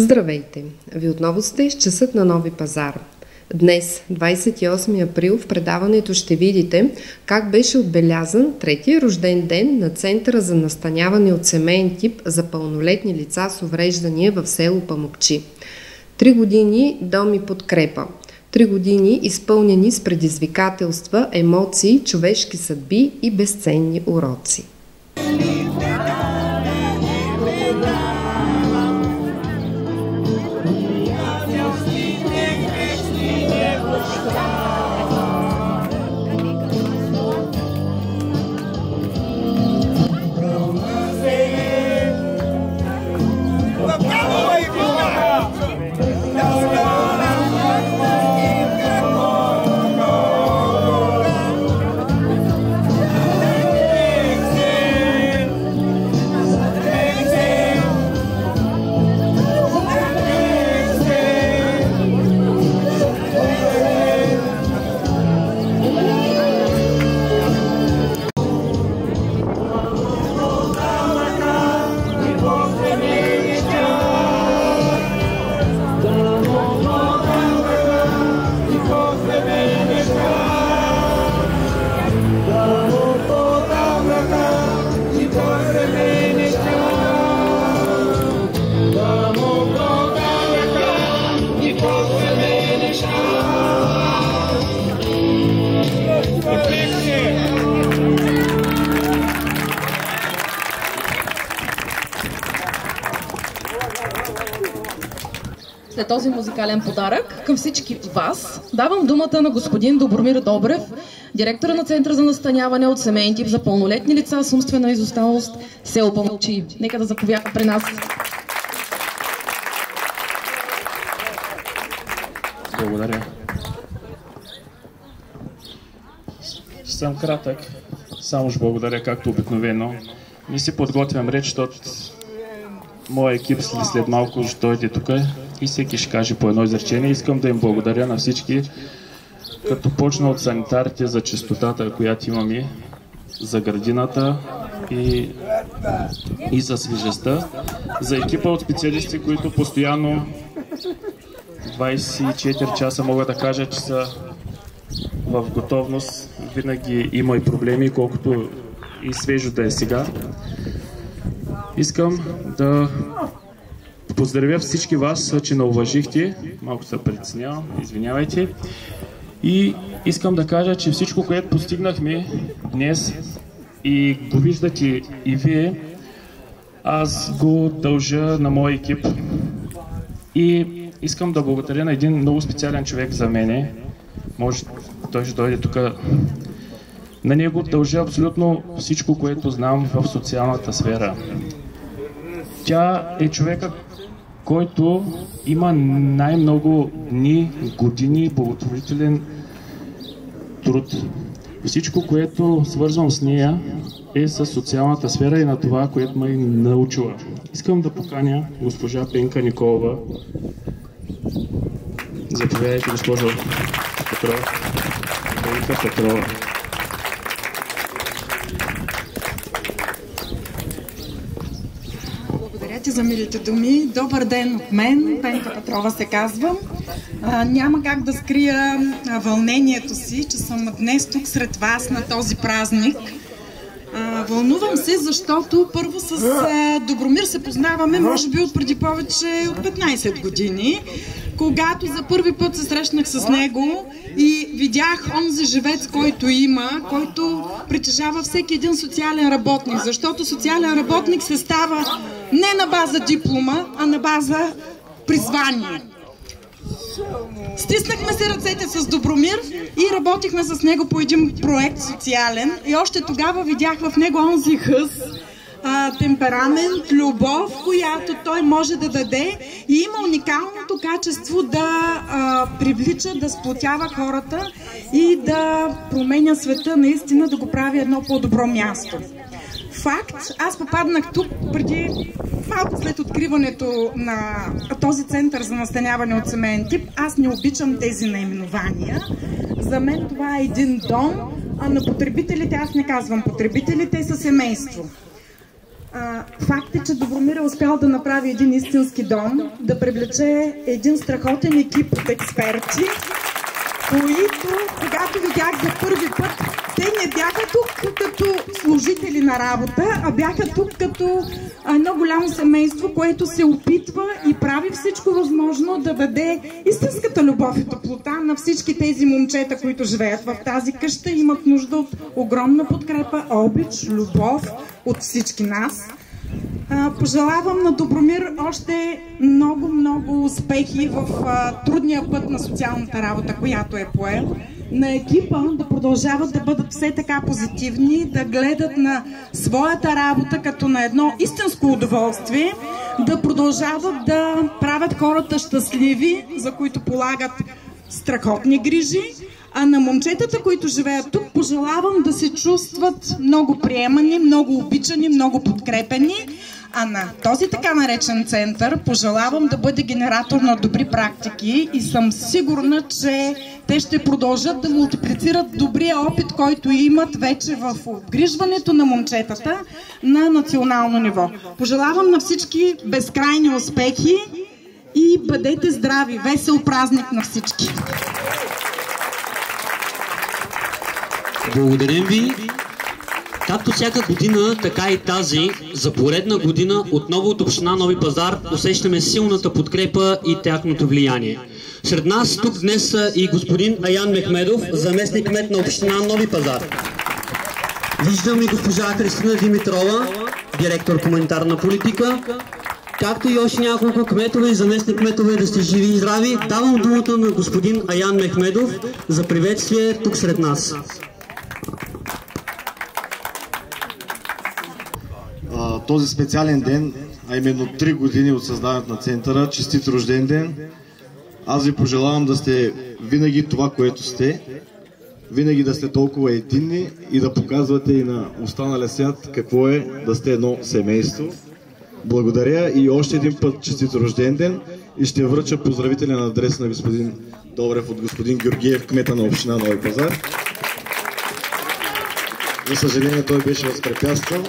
Здравейте! Ви отново сте с часът на Нови пазар. Днес, 28 април, в предаването ще видите как беше отбелязан третия рожден ден на Центъра за настаняване от семейен тип за пълнолетни лица с увреждания в село Памукчи. 3 години дом и подкрепа. 3 години изпълнени с предизвикателства, емоции, човешки съдби и безценни уроци. След този музикален подарък към всички вас давам думата на господин Добромир Добрев, директора на Центъра за настаняване от семейен тип за пълнолетни лица с умствена изостаналост, село Памукчи. Нека да заповяда при нас. Благодаря. Ще съм кратък. Само ще благодаря, както обикновено. Не си подготвям реч, защото моят екип след малко ще дойде тук и всеки ще каже по едно изречение. Искам да им благодаря на всички, като почна от санитарите за чистотата, която имаме, за градината и за свежестта, за екипа от специалисти, които постоянно 24 часа могат да кажа, че са в готовност. Винаги има и проблеми, колкото и свежо да е сега. Искам да поздравя всички вас, че ме уважихте. Малко се притеснявам, извинявайте. И искам да кажа, че всичко, което постигнахме днес и го виждате и вие, аз го дължа на моя екип. И искам да благодаря на един много специален човек за мене. Може той ще дойде тук. На него дължа абсолютно всичко, което знам в социалната сфера. Тя е човека, който има най-много дни, години благотворителен труд. Всичко, което свързвам с нея, е с социалната сфера и на това, което ме научила. Искам да поканя госпожа Пенка Николова. Заповядайте, госпожо Петрова. Пенка Петрова. Благодаря ти за милите думи. Добър ден от мен. Пенка Петрова се казвам. Няма как да скрия вълнението си, че съм днес тук сред вас на този празник. Вълнувам се, защото първо с Добромир се познаваме, може би от преди повече от 15 години, когато за първи път се срещнах с него и видях онзи живец, който има, който притежава всеки един социален работник, защото социален работник се става не на база диплома, а на база призвание. Стиснахме се ръцете с Добромир и работихме с него по един проект социален и още тогава видях в него онзи хъс, темперамент, любов, която той може да даде и има уникалното качество да привлича, да сплотява хората и да променя света, наистина да го прави едно по-добро място. Факт, аз попаднах тук преди малко след откриването на този център за настаняване от семейен тип. Аз не обичам тези наименования. За мен това е един дом, а на потребителите аз не казвам потребители, те са семейство. Факт е, че Добромир е успял да направи един истински дом, да привлече един страхотен екип от експерти, които, когато видях за първи път, те не бяха тук като служители на работа, а бяха тук като едно голямо семейство, което се опитва и прави всичко възможно да даде истинската любов и топлота на всички тези момчета, които живеят в тази къща, имат нужда от огромна подкрепа, обич, любов от всички нас. Пожелавам на Добромир още много успехи в трудния път на социалната работа, която е поел. На екипа да продължават да бъдат все така позитивни, да гледат на своята работа като на едно истинско удоволствие, да продължават да правят хората щастливи, за които полагат страхотни грижи. А на момчетата, които живеят тук, пожелавам да се чувстват много приемани, много обичани, много подкрепени. А на този така наречен център пожелавам да бъде генератор на добри практики и съм сигурна, че те ще продължат да мултиплицират добрия опит, който имат вече в обгрижването на момчетата на национално ниво. Пожелавам на всички безкрайни успехи и бъдете здрави! Весел празник на всички! Благодарим ви! Както всяка година, така и тази, за поредна година, отново от община Нови пазар усещаме силната подкрепа и тяхното влияние. Сред нас тук днес са и господин Аян Мехмедов, заместник-кмет на община Нови пазар. Виждам и госпожа Христина Димитрова, директор хуманитарна политика, както и още няколко кметове и заместник-кметове, да сте живи и здрави. Давам думата на господин Аян Мехмедов за приветствие тук сред нас. Този специален ден, а именно 3 години от създаването на центъра, честит рожден ден. Аз ви пожелавам да сте винаги това, което сте, винаги да сте толкова единни и да показвате и на останалия свят какво е да сте едно семейство. Благодаря и още един път честит рожден ден и ще връча поздравителен адрес на господин Добрев от господин Георгиев, кмета на община Нови пазар. За съжаление той беше възпрепятстван,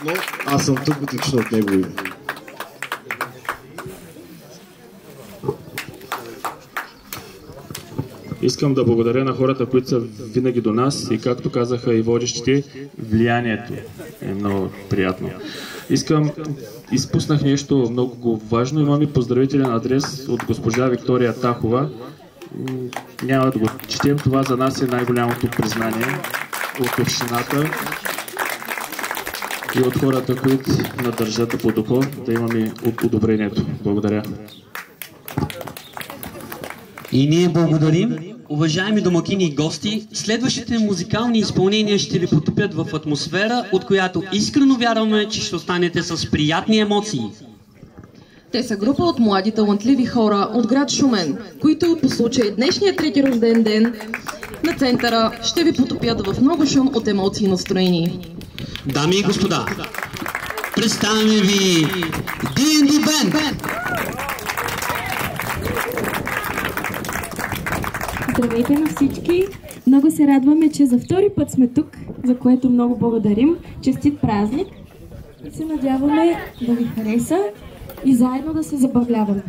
но аз съм тук отлично от него име. Искам да благодаря на хората, които са винаги до нас и както казаха и водещите, влиянието е много приятно. Изпуснах нещо много важно, имам и поздравителен адрес от госпожа Виктория Тахова. Няма да го четем, това за нас е най-голямото признание от общината и от хората, които надържат по духо, да имаме одобрението. Благодаря. И ние благодарим. Уважаеми домакини и гости, следващите музикални изпълнения ще ви потопят в атмосфера, от която искрено вярваме, че ще останете с приятни емоции. Те са група от млади талантливи хора от град Шумен, които по случай днешния трети рожден ден на центъра ще ви потопят в много шум от емоции и настроение. Дами и господа, представяме ви D&D Band! Здравейте на всички! Много се радваме, че за втори път сме тук, за което много благодарим. Честит празник! И се надяваме да ви хареса и заедно да се забавляваме.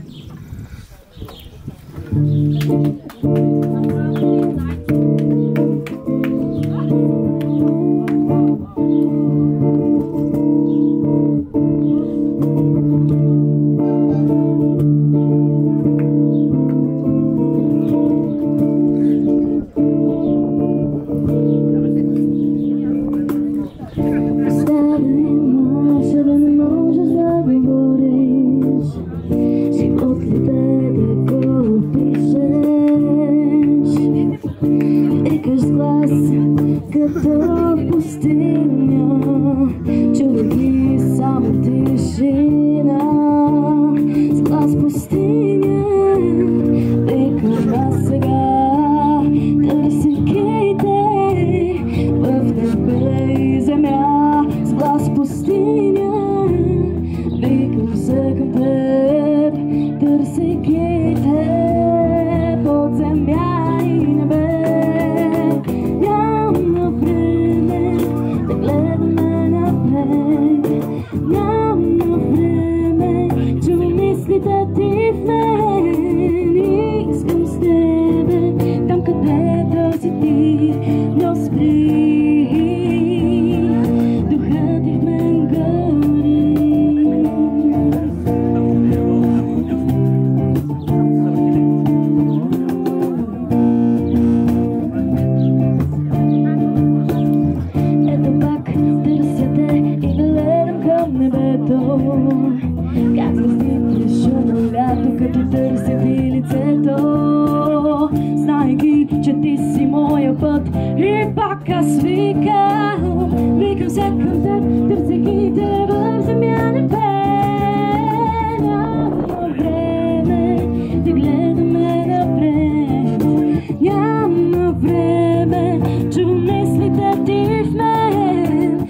No. Как звездите шумно лято, като търся ти лицето, знайки, че ти си моя път. И пак аз викам се към теб, търсейки те в земя небе. Няма време да гледаме напред, няма време, чу мислите ти в мен.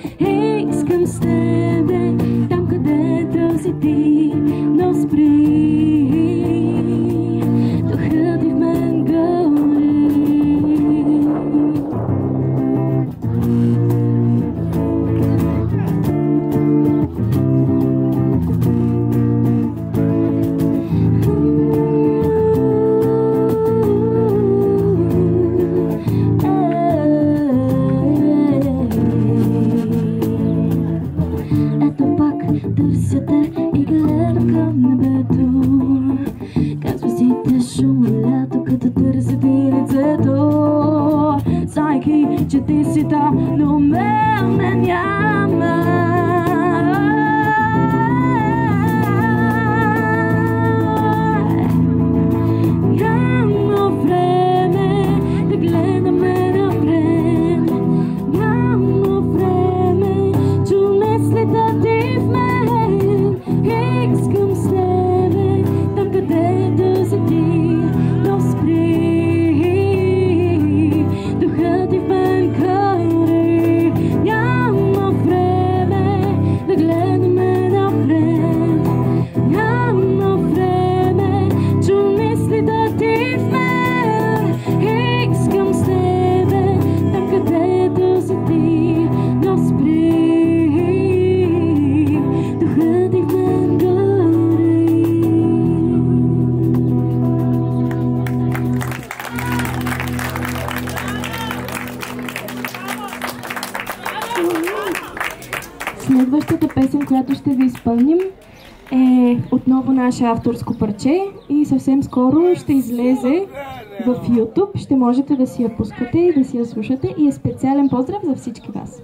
Искам с тебе, там където си ти, но спри. Духът ти в мен гори. Ето пак търся те и гледам към небето. Как звездите шума лято, като търся ти лицето. Знайки, че ти си там, но мен няма. Няма време да гледаме напред, няма време, чу мислите ти в мен. Искам с тебе, там където си ти, но спри. Духът ти в мен гори. Няма време да гледаме напред, няма време, чу мислите ти в мен. Искам с тебе, там където си ти, но спри. Духът ти в мен гори. Следващата песен, която ще ви изпълним, е отново наше авторско парче и съвсем скоро ще излезе в YouTube. Ще можете да си я пускате и да си я слушате и е специален поздрав за всички вас.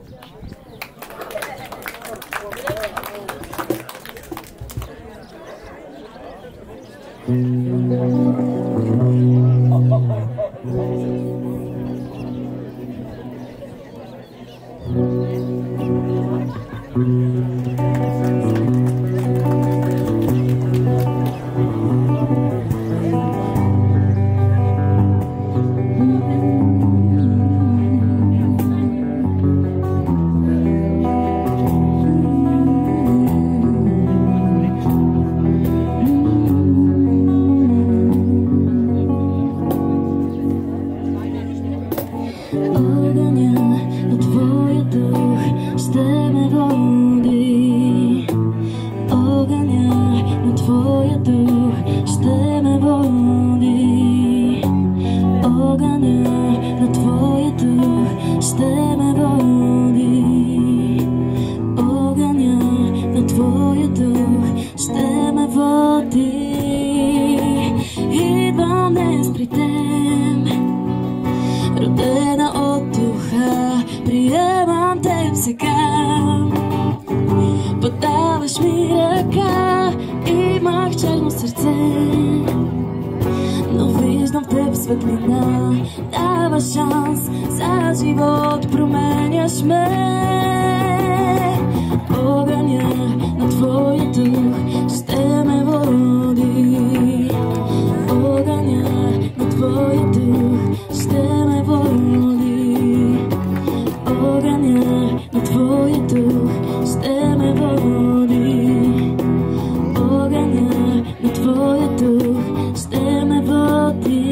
Огъня на твоя дух ще ме води. Огъня на твоя дух ще ме води. Огъня на твоя дух ще ме води. Огъня на твоя дух ще ме води. Идвам днес при теб, родена от духа, приемам теб сега. Подаваш ми ръка, имах черно сърце, но виждам в теб светлина. Даваш шанс за живот, променяш ме. Огъня на твоя дух ще ме води. Огъня на твоя дух ще ме води. Огъня на твоя дух ще ме води. Огъня на твоя дух ще ме води.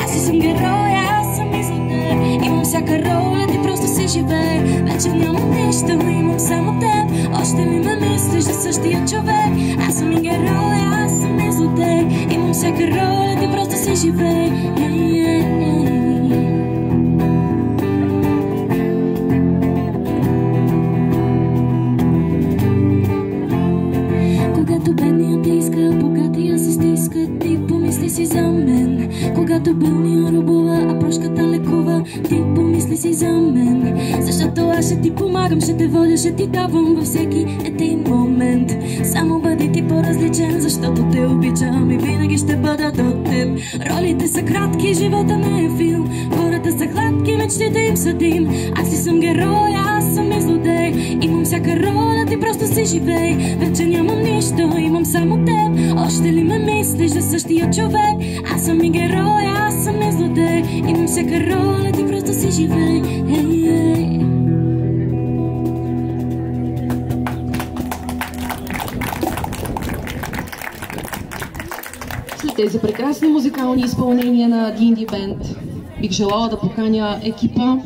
Аз си съм героя, аз съм излъден. Имам всяка роля, ти просто си живее. Вече нямам нищо, имам само теб. Още ли ме мислиш за същия човек? Аз съм и героя, аз съм излъден. Имам всяка роля, ти просто си живее. Когато бедният те иска, богатия се стиска, ти помисли си за мен. Когато болния рубува, а прошката лекува, ти помисли си за мен. Защото аз ще ти помагам, ще те водя, ще ти давам във всеки един момент. Само бъди ти по-различен, защото те обичам и винаги ще бъда до теб. Ролите са кратки, живота не е филм. Хората са хладки, мечтите им съдим. Аз си съм героя, аз съм и злодей. Имам всяка роля, ти просто си живей. Вече нямам нищо, имам само теб. Още ли ме мислиш за същия човек? Аз съм и героя, аз съм и злодей. Имам всяка роля, ти просто си живей. След тези прекрасни музикални изпълнения на Гинди Бенд, бих желала да поканя екипа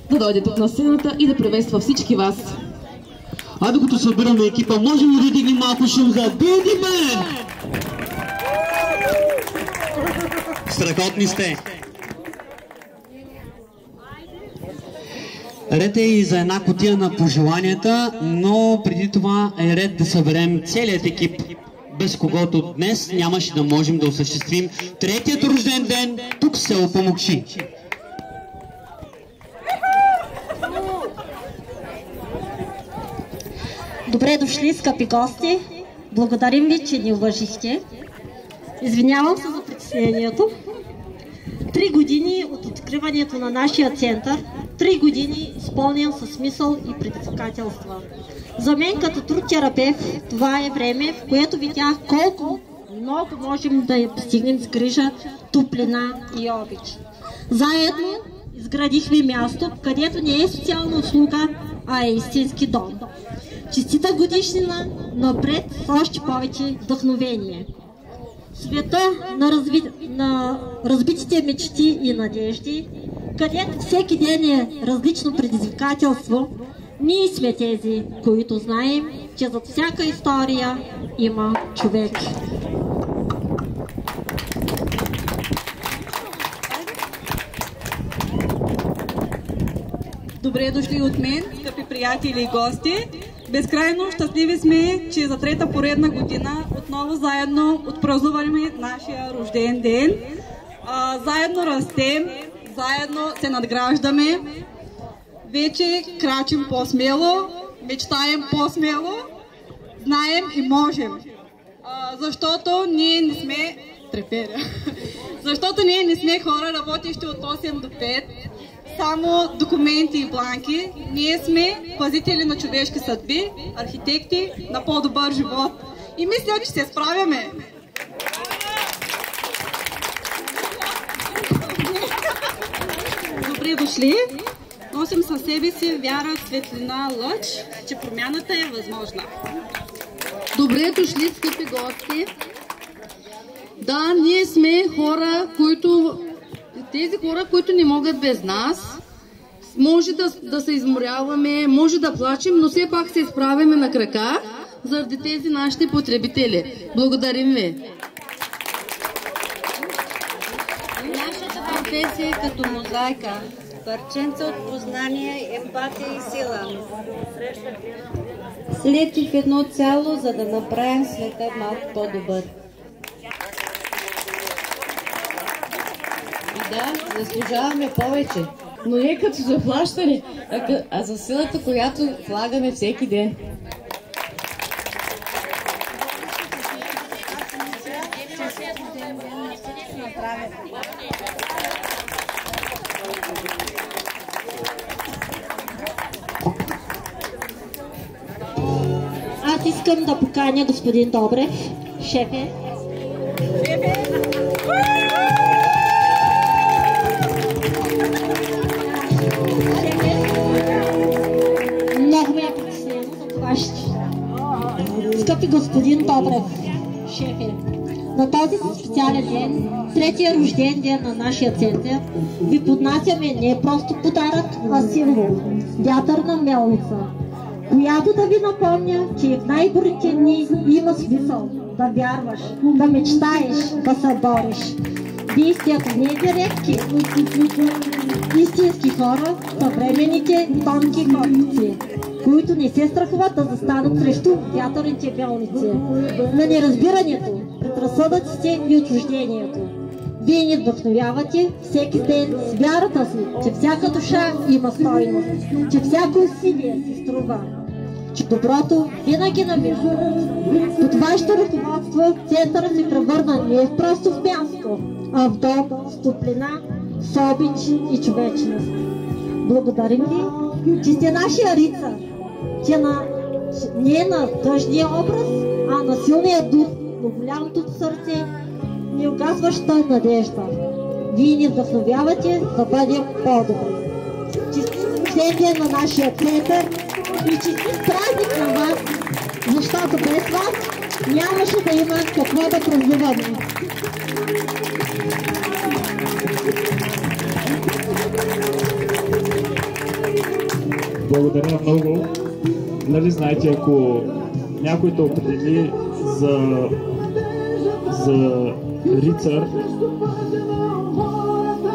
да дойде тук на сцената и да приветства всички вас. А докато събираме екипа, можем ли да дигнем малко шум за Гинди Бенд? Страхотни сте! Ред е и за една кутия на пожеланията, но преди това е ред да съберем целият екип, без когото днес нямаше да можем да осъществим третият рожден ден тук в село Памукши. Добре дошли, скъпи гости! Благодарим ви, че ни уважихте. Извинявам се за притеснението. 3 години от откриването на нашия център, 3 години изпълнен със смисъл и предизвикателства. За мен като трудотерапевт това е време, в което видях колко много можем да я постигнем с грижа, топлина и обич. Заедно изградихме място, където не е социална услуга, а е истински дом. Честита годишнина, напред с още повече вдъхновение. Света на разбитите мечти и надежди, където всеки ден е различно предизвикателство, ние сме тези, които знаем, че зад всяка история има човек. Добре дошли от мен, скъпи приятели и гости. Безкрайно щастливи сме, че за трета поредна година отново заедно отпразнуваме нашия рожден ден. Заедно растем, заедно се надграждаме. Вече крачим по-смело, мечтаем по-смело, знаем и можем. Защото ние не сме... Защото ние не сме хора, работещи от 8 до 5, само документи и бланки. Ние сме пазители на човешки съдби, архитекти на по-добър живот. И мисля, че се справяме. Добре дошли. Носим със себе си вяра, светлина, лъч, че промяната е възможна. Добре дошли, скъпи гости. Да, ние сме хора, тези хора, които не могат без нас. Може да се изморяваме, може да плачем, но все пак се изправяме на крака заради тези нашите потребители. Благодарим ви. Нашата професия е като мозайка. Парченца от познание, емпатия и сила. След в едно цяло, за да направим света малко по-добър. Да, заслужаваме повече, но не като заплащане, а за силата, която влагаме всеки ден. искам да поканя господин Добрев, шефе. Много ме е притеснено за това ще. Скъпи господин Добрев, шефе, на този специален ден, третия рожден ден на нашия център, ви поднасяме не просто подарък, а символ – вятърна мелница, която да ви напомня, че в най-горите дни има смисъл да вярваш, да мечтаеш, да се бориш. Вие сте, ако не директки, истински хора, съвременните тонки котици, които не се страхуват да застанат срещу вятърните мелници, на неразбирането, предразсъдъците и отчуждението. Вие ни вдъхновявате всеки ден с вярата си, че всяка душа има стойност, че всяко усилие си струва, че доброто винаги намира. Под вашето ръководство центърът се превърна не просто в място, а в дом с топлина, с обич и човечност. Благодарим ви, че сте нашия рицар, че не на тъжния образ, а на силния дух, но голямото сърце, неугасваща надежда. Вие ни вдъхновявате да бъдем по-добри. Честит рожден ден на нашия център и честит празник на вас, защото без вас нямаше да има какво да празнуваме. Благодаря много. Нали знаете, ако някой те определи за рицар,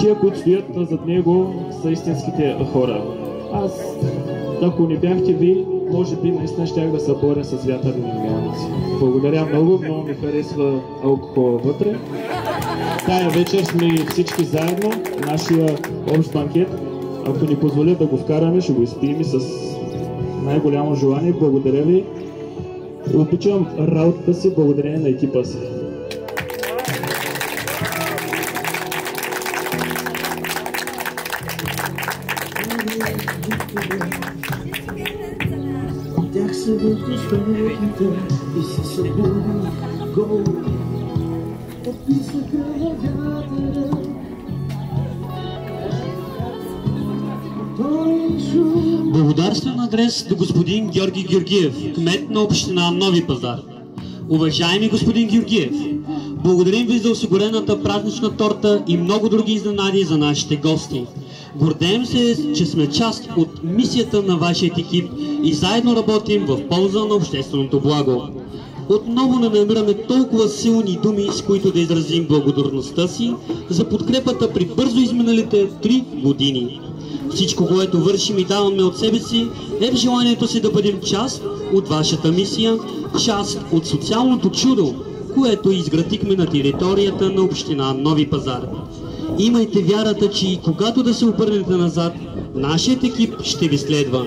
тия, които стоят зад него, са истинските хора. Аз, ако не бяхте ви, може би наистина щях да се боря с вятърни мелници. Благодаря много, много ми харесва алкохола вътре. Тая вечер сме всички заедно, нашия общ банкет. Ако ни позволят да го вкараме, ще го изпием с най-голямо желание. Благодаря ви. Обичам работата си, благодарение на екипа си. Тях се върти стъпите и се събуди гол. Описаха вятъра. Благодарствен адрес до господин Георги Георгиев, кмет на община Нови пазар. Уважаеми господин Георгиев, благодарим ви за осигурената празнична торта и много други изненади за нашите гости. Гордеем се, че сме част от мисията на вашия екип и заедно работим в полза на общественото благо. Отново не намираме толкова силни думи, с които да изразим благодарността си за подкрепата при бързо изминалите 3 години. Всичко, което вършим и даваме от себе си, е в желанието си да бъдем част от вашата мисия, част от социалното чудо, което изградихме на територията на община Нови пазар. Имайте вярата, че и когато да се обърнете назад, нашият екип ще ви следва.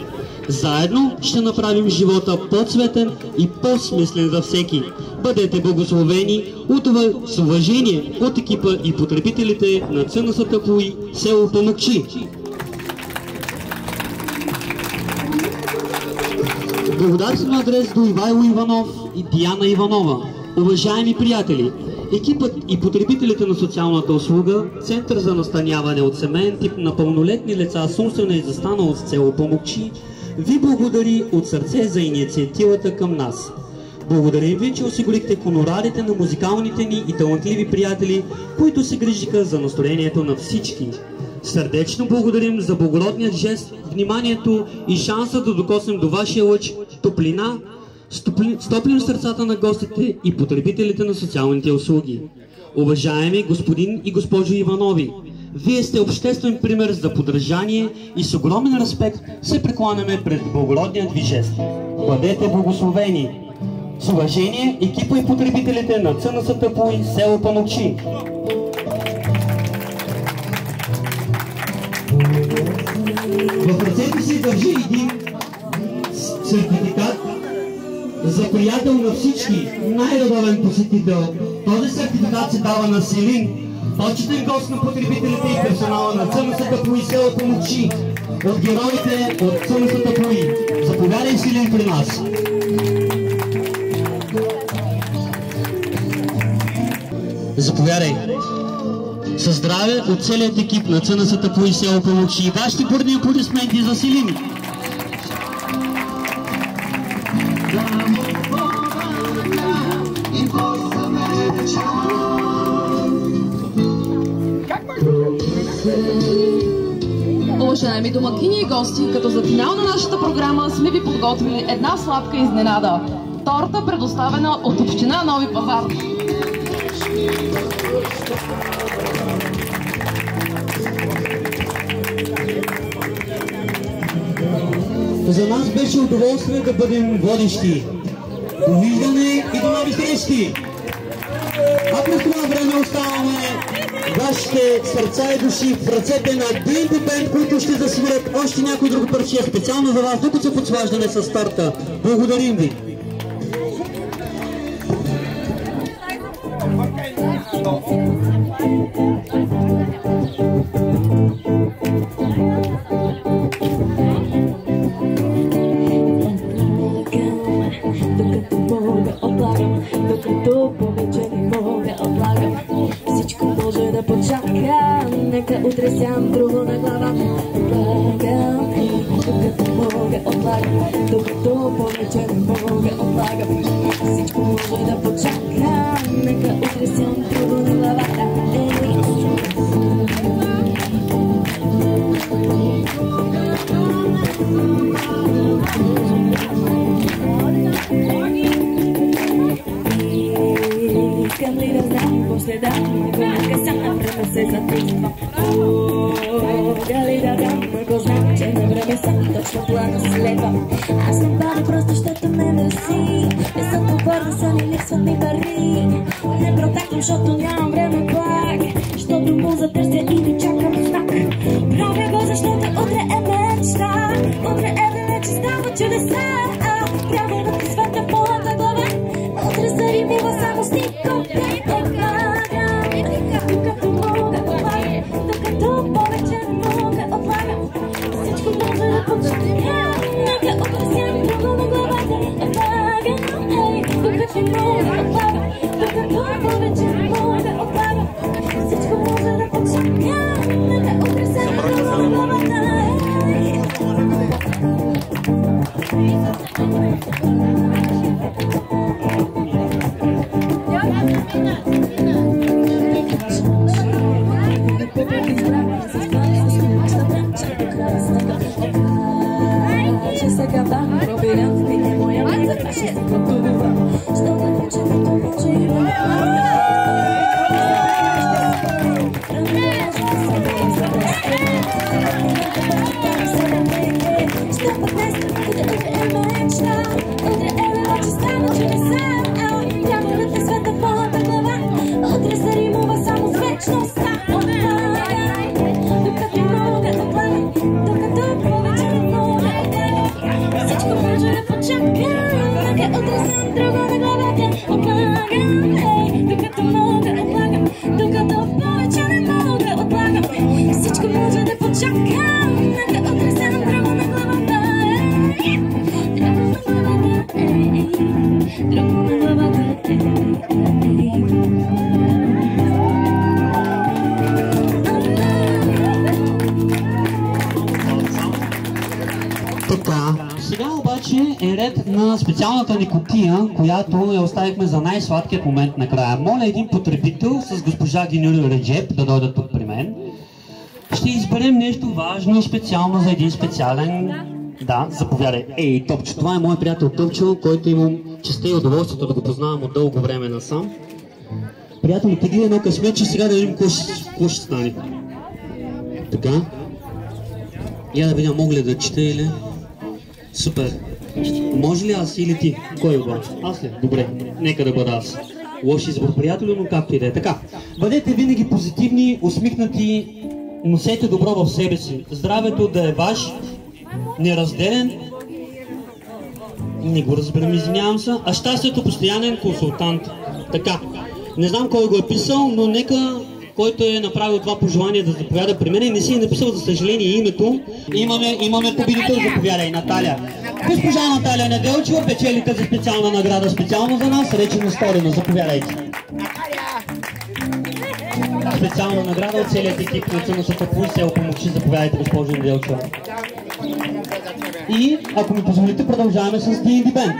Заедно ще направим живота по-цветен и по-смислен за всеки. Бъдете благословени с уважение от екипа и потребителите на ЦНС Тъпуй, село Памукчи. Благодарствен адрес до Ивайло Иванов и Диана Иванова. Уважаеми приятели, екипът и потребителите на социалната услуга, Център за настаняване от семейен тип на пълнолетни лица с умствена изостаналост в село Памукчи, ви благодари от сърце за инициативата към нас. Благодарим ви, че осигурихте хонорарите на музикалните ни и талантливи приятели, които се грижиха за настроението на всички. Сърдечно благодарим за благородният жест, вниманието и шанса да докоснем до вашия лъч топлина, стоплим сърцата на гостите и потребителите на социалните услуги. Уважаеми господин и госпожо Иванови, вие сте обществен пример за подражание и с огромен респект се прекланяме пред благородният ви жест. Бъдете благословени! С уважение, екипа и потребителите на ЦНС Тъпуй, село Памукчи. В ръцете си държи един сертификат за приятел на всички, най-редовен посетител. Този сертификат се дава на Селин, почетен гост на потребителите и персонала на ЦНС Тъпуй, село Памукчи, от героите от ЦНС Тъпуй. Заповядай, Селин, при нас. заповядай. Със здраве от целият екип на ЦНС по село Памукши. Вашите бурни аплодисменти за Силин. Уважаеми домакини и гости, като за финал на нашата програма сме ви подготвили една сладка изненада. Торта, предоставена от община Нови Пазар. За нас беше удоволствие да бъдем водещи. Довиждане и до нови срещи! А през това време оставаме вашите сърца и души в ръцете на Динго Бенд, които ще засвирят още някой друго парче специално за вас, докато се подсваждаме с старта. Благодарим ви! Докато повече не мога отлагам, всичко може да почака, нека утре сям друго на главата. Отлагам, докато мога отлагам, докато повече не мога отлагам, всичко може да почака, нека утре сям друго на главата. Искам ли да знам по следа, ако съм на време се записвам. Дали да дам, ако знам, че на време съм точно плана следвам. Аз не бавя просто, защото ме мърси. Не съм побърна, са ни липсват ми пари. Не протаквам, защото нямам време пак. Защото муза търся и ви чакам знак. Правя го, защото утре е мечта. Утре е деня, че става чудеса. Трябва да ти светя полата глава. Утре заримива само с никога. Докато мога отлагам, докато повече не мога отлагам, всичко може да почака, нека утре сям друго на главата. Отлагам, докато мога отлагам, докато повече не мога отлагам, всичко може да почака, нека утре сям друго на главата. Ще се гадам, пробирам, ти не моя майка, ще се готувам, защото вече като може и всичко може да почака, нека утре сям друго на главата. Друго на главата. Така, сега обаче е ред на специалната ни кутия, която я оставихме за най-сладкият момент накрая. Моля един потребител с госпожа Гинюр Реджеп да дойдат тук при мен. Ще изберем нещо важно, специално за един специален... Да, заповядай. Ей, Топчо, това е моят приятел Топчо, който имам честа и удоволствието да го познавам от дълго време насам. Приятел, тегли едно късмет, че сега да видим какво ще стане. Така. Я да видя, мога ли да чета или... Супер. Може ли аз или ти? Кой от вас? Аз ли? Добре, нека да бъда аз. Лош избор, приятели, но както и да е. Така, бъдете винаги позитивни, усмихнати, носете добро в себе си. Здравето да е ваш, неразделен. Не го разберем, извинявам се. А щастието постоянен консултант. Така, не знам кой го е писал, но нека който е направил това пожелание да заповяда при мен и не си е написал, за съжаление, името. Имаме победител, заповядай, Наталия. Госпожа Наталия Неделчева печели тази специална награда, специално за нас, речено сторено. Заповядайте. специална награда от целият екип на ЦМС Пулс. Село Помокши, заповядайте, госпожо Неделчева. И, ако ми позволите, продължаваме с D&D Band,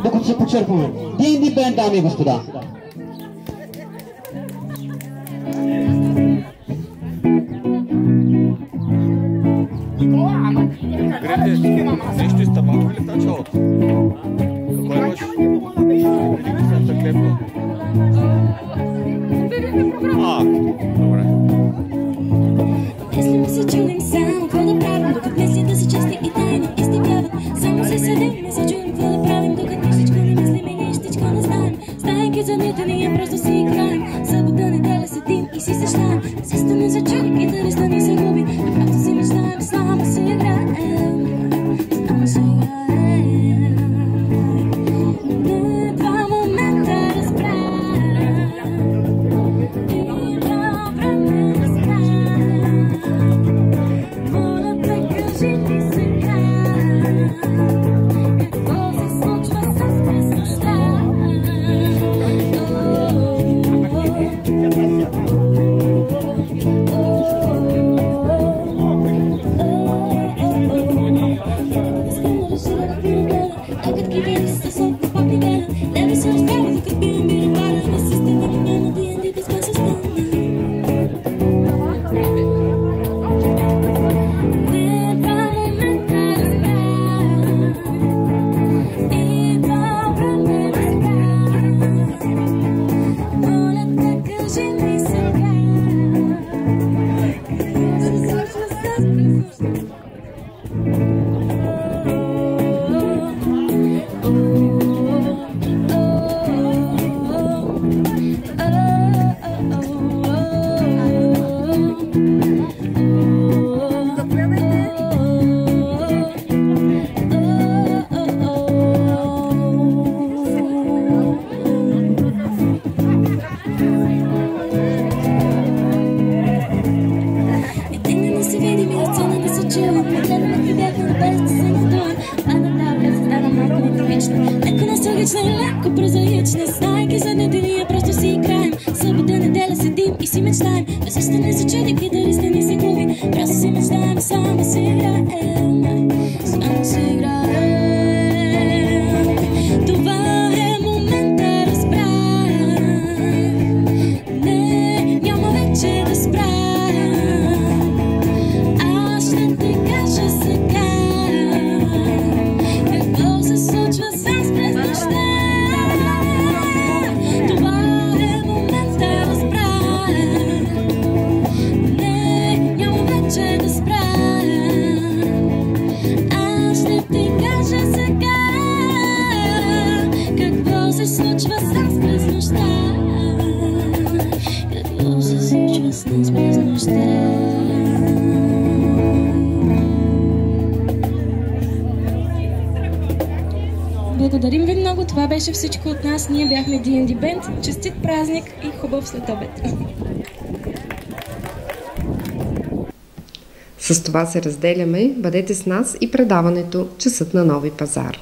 докато се почерпваме. D&D Band, дами и господа. Нещо изтъбава ли в началото? Какво имаш? Добре. Если мы се чудим само какво да правим, докато мислите са чести и тайни изтъпяват. Само се седим и се чудим какво да правим, докато нищичко не мислим и нищичко не знаем. Знаейки за дните ние просто си играем. Събота, неделя седим и си сещаем. Сестта ни се чуди, китариста ни се губи. Просто си мечтаем, само си играем. Само си играем. Два момента разбрах. Има време да спрям. Моля те, кажи ми сега. Какво се случва с през нощта? Благодарим ви много, това беше всичко от нас. Ние бяхме D&D Band. Честит празник и хубав следобед! С това се разделяме. Бъдете с нас и предаването Часът на Нови пазар.